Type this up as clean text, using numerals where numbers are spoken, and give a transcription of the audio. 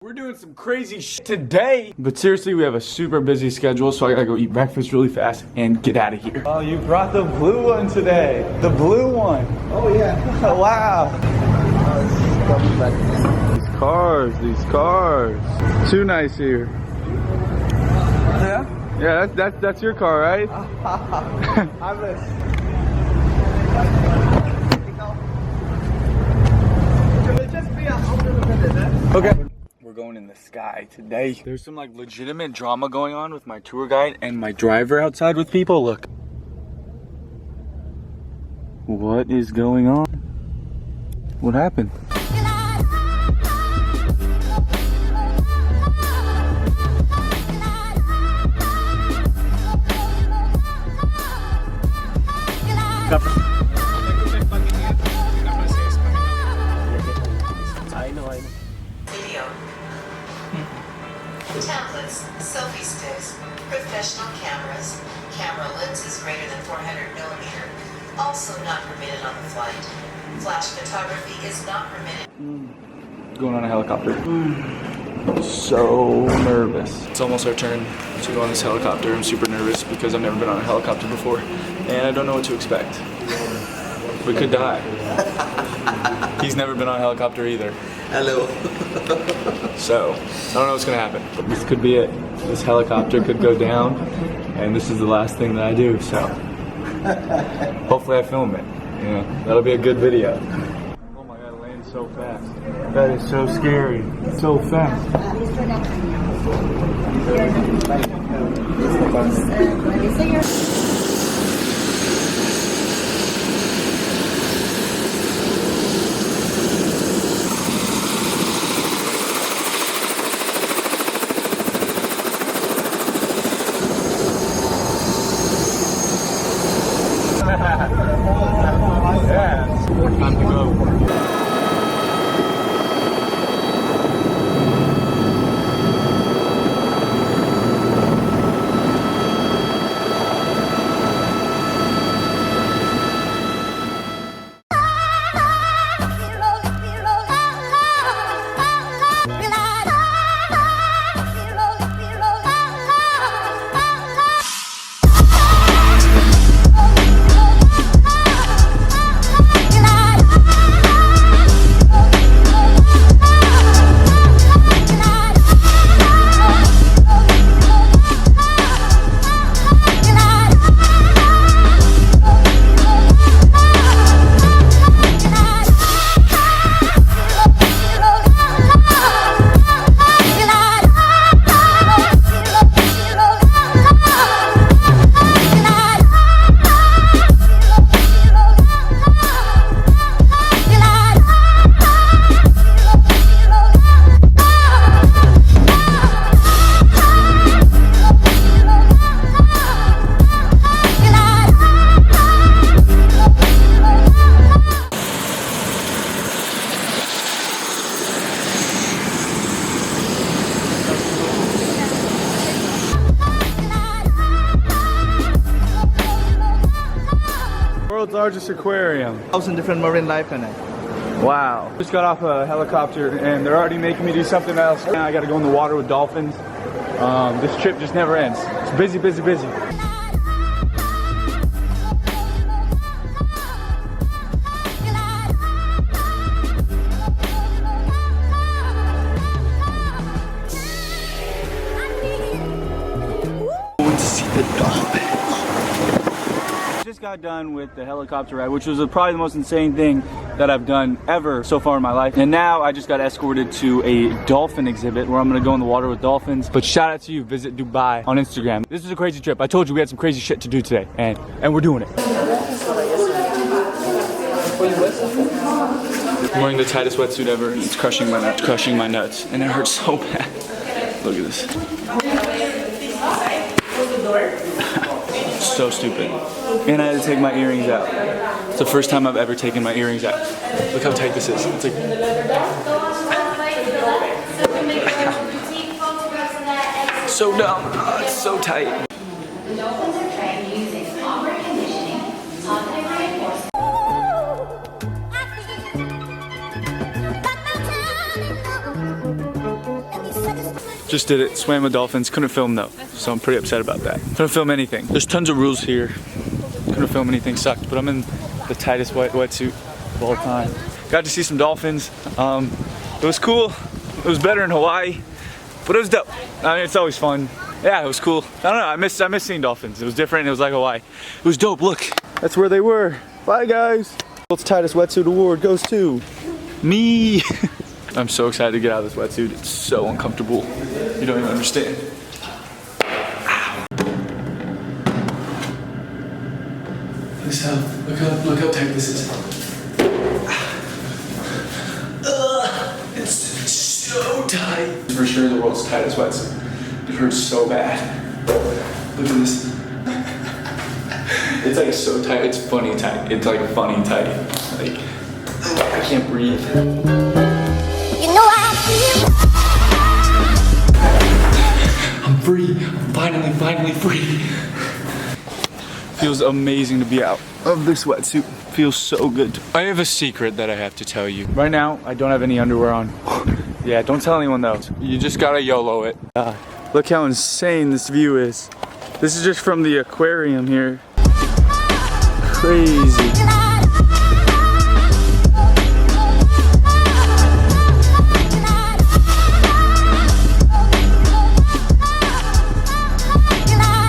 We're doing some crazy shit today. But seriously, we have a super busy schedule, so I gotta go eat breakfast really fast and get out of here. Oh, you brought the blue one today. The blue one. Oh yeah. Wow. These cars. Too nice here. Yeah? Yeah, that's your car, right? Okay. We're going in the sky today. There's some like legitimate drama going on with my tour guide and my driver outside with people. Look. What is going on? What happened? I know. Video. Tablets, selfie sticks, professional cameras, camera lenses greater than 400 millimeter, also not permitted on the flight. Flash photography is not permitted. Going on a helicopter. So nervous. It's almost our turn to go on this helicopter. I'm super nervous because I've never been on a helicopter before and I don't know what to expect. We could die. He's never been on a helicopter either. Hello. So, I don't know what's gonna happen. This could be it. This helicopter could go down and this is the last thing that I do, so hopefully I film it. You know, that'll be a good video. Oh my god, it lands so fast. That is so scary. So fast. Yeah, time to go. World's largest aquarium. 1,000 different marine life in it. Wow. Just got off a helicopter and they're already making me do something else. Now I gotta go in the water with dolphins. This trip just never ends. It's busy, busy, busy. To see the dolphins. Just got done with the helicopter ride, which was probably the most insane thing that I've done ever so far in my life. And now I just got escorted to a dolphin exhibit where I'm gonna go in the water with dolphins. But shout out to you, Visit Dubai on Instagram. This was a crazy trip. I told you we had some crazy shit to do today, and we're doing it. I'm wearing the tightest wetsuit ever. It's crushing my nuts, and it hurts so bad. Look at this. So stupid. And I had to take my earrings out. It's the first time I've ever taken my earrings out. Look how tight this is. It's like... So dumb. Oh, it's so tight. Dolphins are trained using operant conditioning, positive reinforcement. Just did it, swam with dolphins, couldn't film though. So I'm pretty upset about that. Couldn't film anything. There's tons of rules here. Couldn't film anything, sucked, but I'm in the tightest wetsuit of all time. Got to see some dolphins. It was cool. It was better in Hawaii, but it was dope. I mean, it's always fun. Yeah, it was cool. I don't know, I miss seeing dolphins. It was different, it was like Hawaii. It was dope, look. That's where they were. Bye guys. World's tightest wetsuit award goes to me. I'm so excited to get out of this wetsuit. It's so uncomfortable. You don't even understand. Look how tight this is. It's so tight. For sure the world's tightest wetsuit. It hurts so bad. Look at this. It's like so tight, it's funny tight. It's like funny tight. Like, I can't breathe. You know how I feel. I'm free. I'm finally free. Feels amazing to be out of this wetsuit. Feels so good. I have a secret that I have to tell you. Right now, I don't have any underwear on. Yeah, don't tell anyone though. You just gotta YOLO it. Look how insane this view is. This is just from the aquarium here. Crazy.